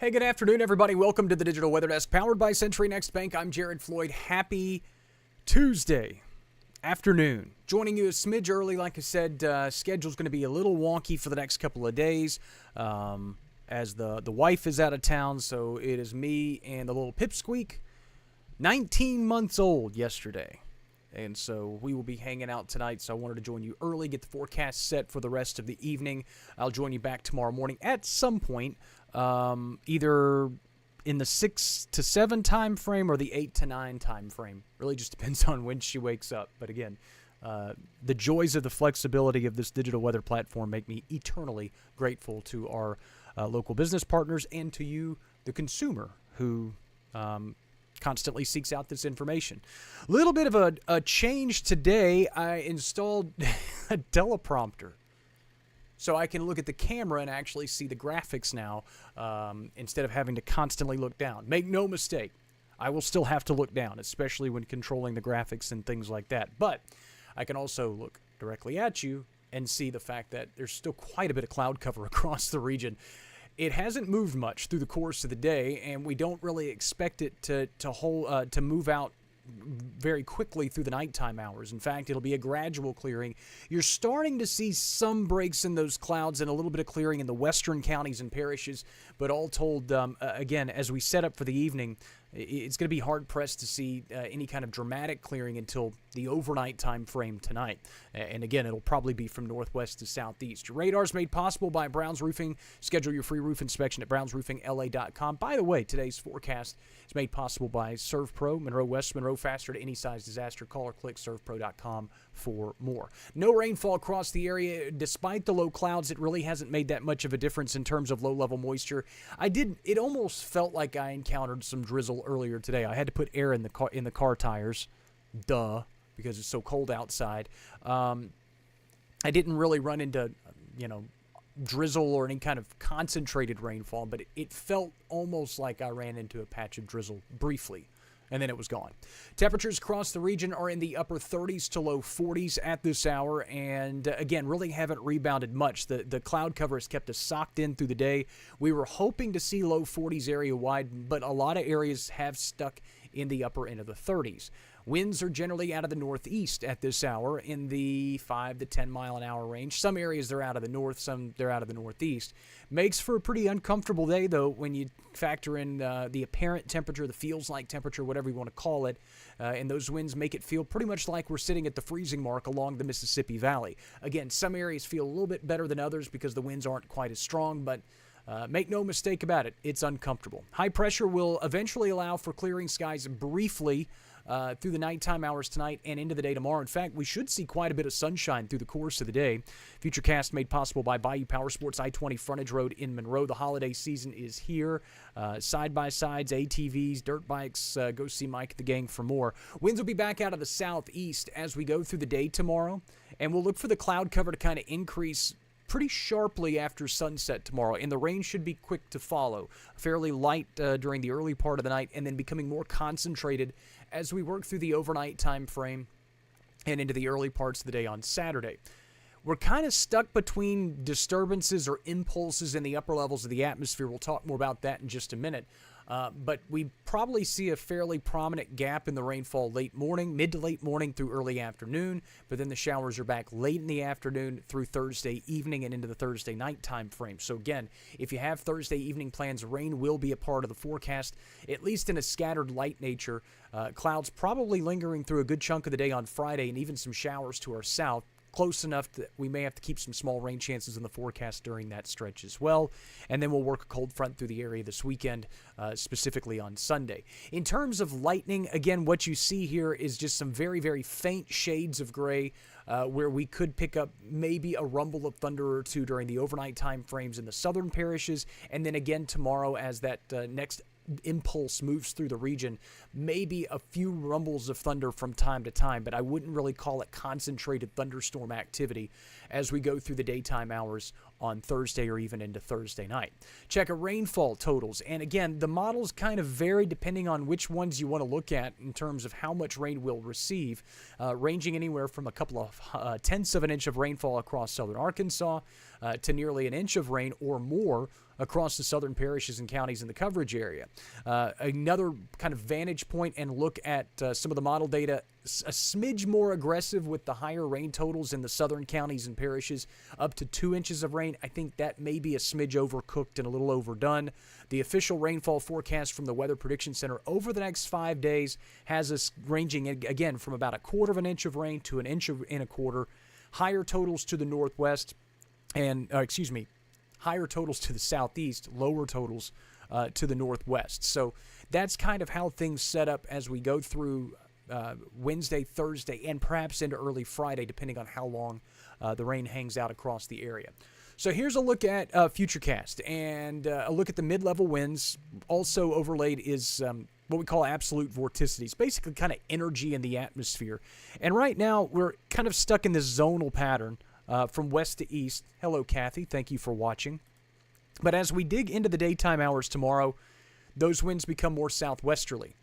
Hey, good afternoon, everybody. Welcome to the Digital Weather Desk, powered by Century Next Bank. I'm Jared Floyd. Happy Tuesday afternoon. Joining you a smidge early, like I said, schedule's going to be a little wonky for the next couple of days as the wife is out of town, so it is me and the little pipsqueak, 19 months old yesterday. And so we will be hanging out tonight, so I wanted to join you early, get the forecast set for the rest of the evening. I'll join you back tomorrow morning at some point, either in the 6 to 7 time frame or the 8 to 9 time frame. Really just depends on when she wakes up. But again, the joys of the flexibility of this digital weather platform make me eternally grateful to our local business partners and to you, the consumer, who constantly seeks out this information. A little bit of a change today. I installed a teleprompter, so I can look at the camera and actually see the graphics now instead of having to constantly look down. Make no mistake, I will still have to look down, especially when controlling the graphics and things like that. But I can also look directly at you and see the fact that there's still quite a bit of cloud cover across the region. It hasn't moved much through the course of the day, and we don't really expect it to move out very quickly through the nighttime hours. In fact, it'll be a gradual clearing. You're starting to see some breaks in those clouds and a little bit of clearing in the western counties and parishes, but all told, again, as we set up for the evening, it's going to be hard-pressed to see any kind of dramatic clearing until the overnight time frame tonight. And again, it'll probably be from northwest to southeast. Your radar's made possible by Brown's Roofing. Schedule your free roof inspection at brownsroofingla.com. By the way, today's forecast is made possible by ServPro, Monroe West, Monroe Faster to any size disaster. Call or click servpro.com for more. No rainfall across the area. Despite the low clouds, it really hasn't made that much of a difference in terms of low-level moisture. It almost felt like I encountered some drizzle earlier today. I had to put air in the car tires. Duh. Because it's so cold outside. I didn't really run into, drizzle or any kind of concentrated rainfall, but it felt almost like I ran into a patch of drizzle briefly, and then it was gone. Temperatures across the region are in the upper 30s to low 40s at this hour, and again, really haven't rebounded much. The cloud cover has kept us socked in through the day. We were hoping to see low 40s area-wide, but a lot of areas have stuck in the upper end of the 30s. Winds are generally out of the northeast at this hour in the 5 to 10 mile an hour range. Some areas they're out of the north, some they're out of the northeast. Makes for a pretty uncomfortable day, though, when you factor in the apparent temperature, the feels-like temperature, whatever you want to call it. And those winds make it feel pretty much like we're sitting at the freezing mark along the Mississippi Valley. Again, some areas feel a little bit better than others because the winds aren't quite as strong, but make no mistake about it, it's uncomfortable. High pressure will eventually allow for clearing skies briefly through the nighttime hours tonight and into the day tomorrow. In fact, we should see quite a bit of sunshine through the course of the day. Futurecast made possible by Bayou Power Sports, I-20 frontage road in Monroe. The holiday season is here. Side-by-sides, ATVs, dirt bikes. Go see Mike and the gang for more. Winds will be back out of the southeast as we go through the day tomorrow, and we'll look for the cloud cover to kind of increase pretty sharply after sunset tomorrow, and the rain should be quick to follow. Fairly light during the early part of the night, and then becoming more concentrated as we work through the overnight time frame and into the early parts of the day on Saturday. We're kind of stuck between disturbances or impulses in the upper levels of the atmosphere. We'll talk more about that in just a minute. But we probably see a fairly prominent gap in the rainfall late morning, mid to late morning through early afternoon, but then the showers are back late in the afternoon through Thursday evening and into the Thursday night time frame. So again, if you have Thursday evening plans, rain will be a part of the forecast, at least in a scattered light nature. Clouds probably lingering through a good chunk of the day on Friday, and even some showers to our south. Close enough that we may have to keep some small rain chances in the forecast during that stretch as well. And then we'll work a cold front through the area this weekend, specifically on Sunday. In terms of lightning, again, what you see here is just some very, very faint shades of gray where we could pick up maybe a rumble of thunder or two during the overnight time frames in the southern parishes. And then again tomorrow as that next impulse moves through the region, maybe a few rumbles of thunder from time to time, but I wouldn't really call it concentrated thunderstorm activity as we go through the daytime hours on Thursday or even into Thursday night. Check a rainfall totals. And again, the models kind of vary depending on which ones you want to look at in terms of how much rain we'll receive, ranging anywhere from a couple of tenths of an inch of rainfall across southern Arkansas to nearly an inch of rain or more across the southern parishes and counties in the coverage area. Another kind of vantage point and look at some of the model data, a smidge more aggressive with the higher rain totals in the southern counties and parishes, up to 2 inches of rain. I think that may be a smidge overcooked and a little overdone. The official rainfall forecast from the Weather Prediction Center over the next 5 days has us ranging, again, from about a quarter of an inch of rain to an inch and a quarter. Higher totals to the northwest and, higher totals to the southeast, lower totals to the northwest. So that's kind of how things set up as we go through Wednesday, Thursday, and perhaps into early Friday, depending on how long the rain hangs out across the area. So here's a look at Futurecast and a look at the mid-level winds. Also overlaid is what we call absolute vorticities, basically kind of energy in the atmosphere. And right now we're kind of stuck in this zonal pattern from west to east. Hello, Kathy. Thank you for watching. But as we dig into the daytime hours tomorrow, those winds become more southwesterly.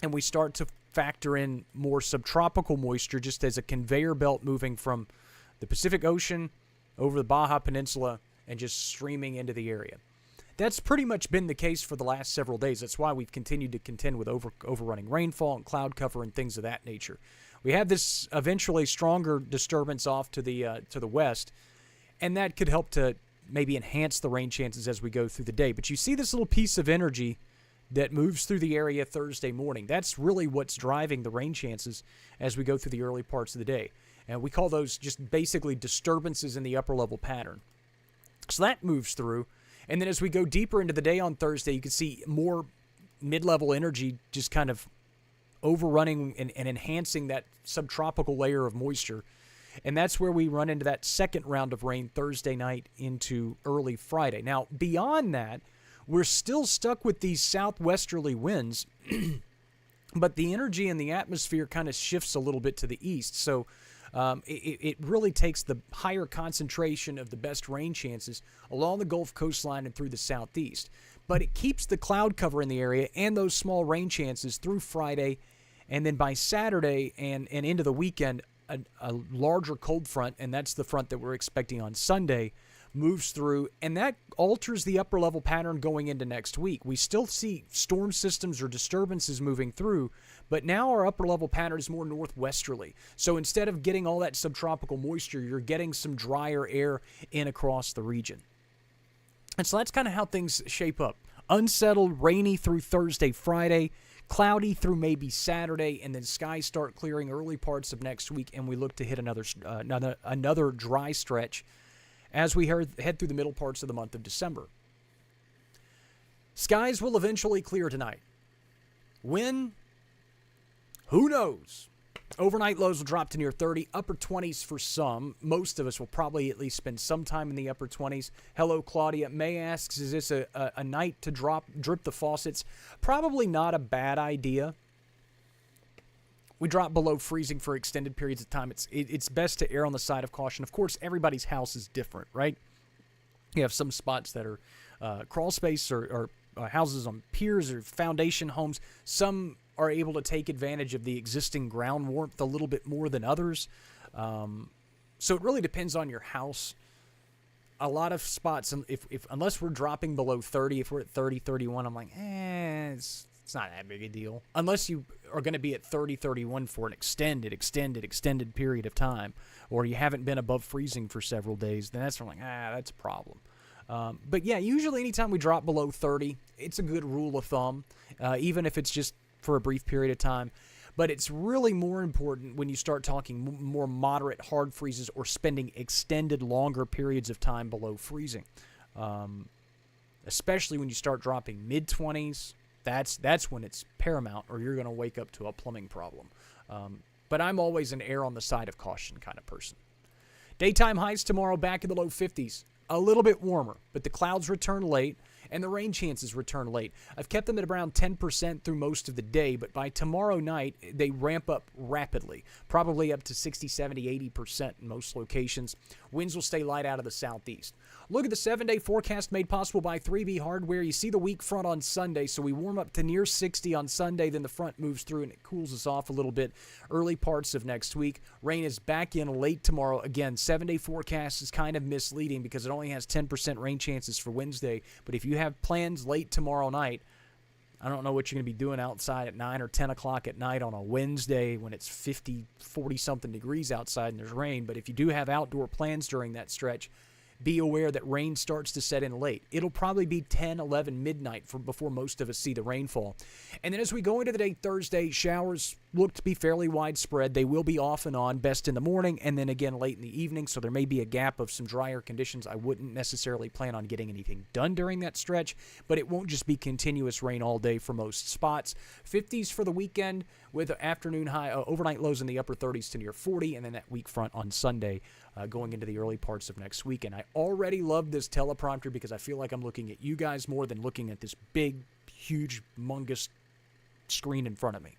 And we start to factor in more subtropical moisture just as a conveyor belt moving from the Pacific Ocean over the Baja Peninsula and just streaming into the area. That's pretty much been the case for the last several days. That's why we've continued to contend with overrunning rainfall and cloud cover and things of that nature. We have this eventually stronger disturbance off to the west, and that could help to maybe enhance the rain chances as we go through the day. But you see this little piece of energy that moves through the area Thursday morning. That's really what's driving the rain chances as we go through the early parts of the day. And we call those just basically disturbances in the upper level pattern. So that moves through. And then as we go deeper into the day on Thursday, you can see more mid-level energy just kind of overrunning and enhancing that subtropical layer of moisture. And that's where we run into that second round of rain Thursday night into early Friday. Now, beyond that, we're still stuck with these southwesterly winds, but the energy in the atmosphere kind of shifts a little bit to the east. So it really takes the higher concentration of the best rain chances along the Gulf coastline and through the southeast. But it keeps the cloud cover in the area and those small rain chances through Friday. And then by Saturday and into the weekend, a larger cold front, and that's the front that we're expecting on Sunday, moves through, and that alters the upper level pattern going into next week. We still see storm systems or disturbances moving through, but now our upper level pattern is more northwesterly. So instead of getting all that subtropical moisture, you're getting some drier air in across the region. And so that's kind of how things shape up. Unsettled, rainy through Thursday, Friday, cloudy through maybe Saturday, and then skies start clearing early parts of next week, and we look to hit another dry stretch as we head through the middle parts of the month of December. Skies will eventually clear tonight. When? Who knows? Overnight lows will drop to near 30, upper 20s for some. Most of us will probably at least spend some time in the upper 20s. Hello, Claudia. May asks, is this a night to drip the faucets? Probably not a bad idea. We drop below freezing for extended periods of time. It's best to err on the side of caution. Of course, everybody's house is different, right? You have some spots that are crawl space or houses on piers or foundation homes. Some are able to take advantage of the existing ground warmth a little bit more than others. So it really depends on your house. A lot of spots, if unless we're dropping below 30, if we're at 30, 31, I'm like, it's not that big a deal. Unless you are going to be at 30, 31 for an extended period of time, or you haven't been above freezing for several days, then that's like, that's a problem. But yeah, usually anytime we drop below 30, it's a good rule of thumb, even if it's just for a brief period of time. But it's really more important when you start talking more moderate hard freezes or spending extended longer periods of time below freezing. Especially when you start dropping mid-20s, that's when it's paramount, or you're going to wake up to a plumbing problem. But I'm always an err on the side of caution kind of person. Daytime highs tomorrow back in the low 50s. A little bit warmer, but the clouds return late, and the rain chances return late. I've kept them at around 10% through most of the day, but by tomorrow night, they ramp up rapidly, probably up to 60, 70, 80% in most locations. Winds will stay light out of the southeast. Look at the 7-day forecast made possible by 3B Hardware. You see the weak front on Sunday, so we warm up to near 60 on Sunday, then the front moves through and it cools us off a little bit early parts of next week. Rain is back in late tomorrow. Again, 7-day forecast is kind of misleading because it only has 10% rain chances for Wednesday, but if you have plans late tomorrow night, I don't know what you're going to be doing outside at 9 or 10 o'clock at night on a Wednesday when it's 50, 40-something degrees outside and there's rain, but if you do have outdoor plans during that stretch, be aware that rain starts to set in late. It'll probably be 10, 11, midnight before most of us see the rainfall. And then as we go into the day Thursday, showers look to be fairly widespread. They will be off and on, best in the morning and then again late in the evening, so there may be a gap of some drier conditions. I wouldn't necessarily plan on getting anything done during that stretch, but it won't just be continuous rain all day for most spots. 50s for the weekend with afternoon high, overnight lows in the upper 30s to near 40, and then that weak front on Sunday going into the early parts of next week. And I already love this teleprompter because I feel like I'm looking at you guys more than looking at this big, huge, humongous screen in front of me.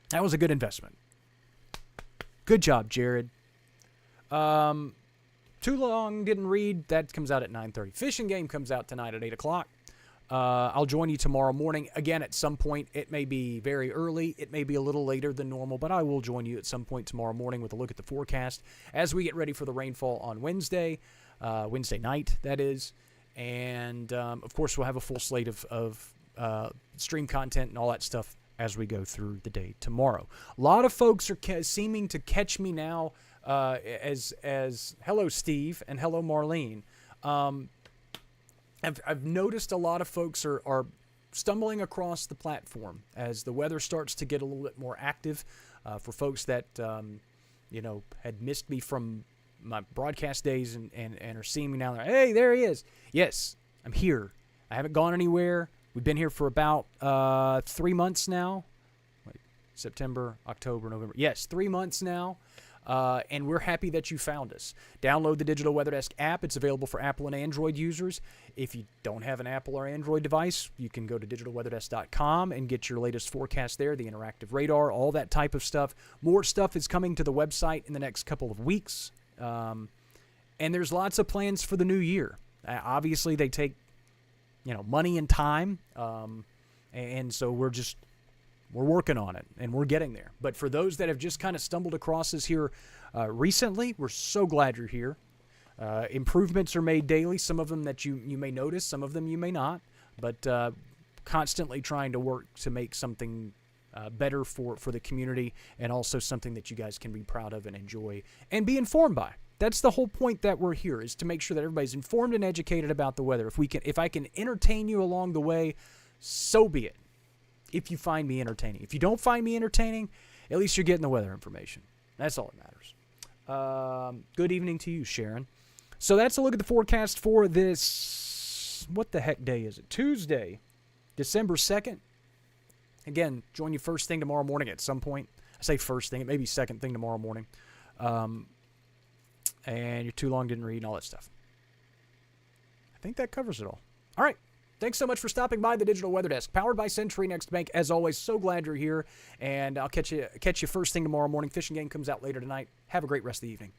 That was a good investment. Good job, Jared. Too long, didn't read. That comes out at 9:30. Fishing Game comes out tonight at 8 o'clock. I'll join you tomorrow morning. Again, at some point, it may be very early. It may be a little later than normal, but I will join you at some point tomorrow morning with a look at the forecast as we get ready for the rainfall on Wednesday night, that is. And, of course, we'll have a full slate of stream content and all that stuff as we go through the day tomorrow. A lot of folks are seeming to catch me now as hello, Steve, and hello, Marlene. I've noticed a lot of folks are stumbling across the platform as the weather starts to get a little bit more active. For folks that, had missed me from my broadcast days and are seeing me now, hey, there he is. Yes, I'm here. I haven't gone anywhere. We've been here for about 3 months now. September, October, November. Yes, 3 months now. And we're happy that you found us. Download the Digital Weather Desk app. It's available for Apple and Android users. If you don't have an Apple or Android device, you can go to digitalweatherdesk.com and get your latest forecast there, the interactive radar, all that type of stuff. More stuff is coming to the website in the next couple of weeks. And there's lots of plans for the new year. Obviously, they take, money and time. And so we're working on it, and we're getting there. But for those that have just kind of stumbled across us here recently, we're so glad you're here. Improvements are made daily, some of them that you may notice, some of them you may not, but constantly trying to work to make something better for the community and also something that you guys can be proud of and enjoy and be informed by. That's the whole point that we're here, is to make sure that everybody's informed and educated about the weather. If I can entertain you along the way, so be it. If you find me entertaining. If you don't find me entertaining, at least you're getting the weather information. That's all that matters. Good evening to you, Sharon. So that's a look at the forecast for this, what the heck day is it? Tuesday, December 2nd. Again, join you first thing tomorrow morning at some point. I say first thing, it may be second thing tomorrow morning. And you're too long, didn't read, and all that stuff. I think that covers it all. All right. Thanks so much for stopping by the Digital Weather Desk, powered by Century Next Bank. As always, so glad you're here, and I'll catch you first thing tomorrow morning. Fishing Game comes out later tonight. Have a great rest of the evening.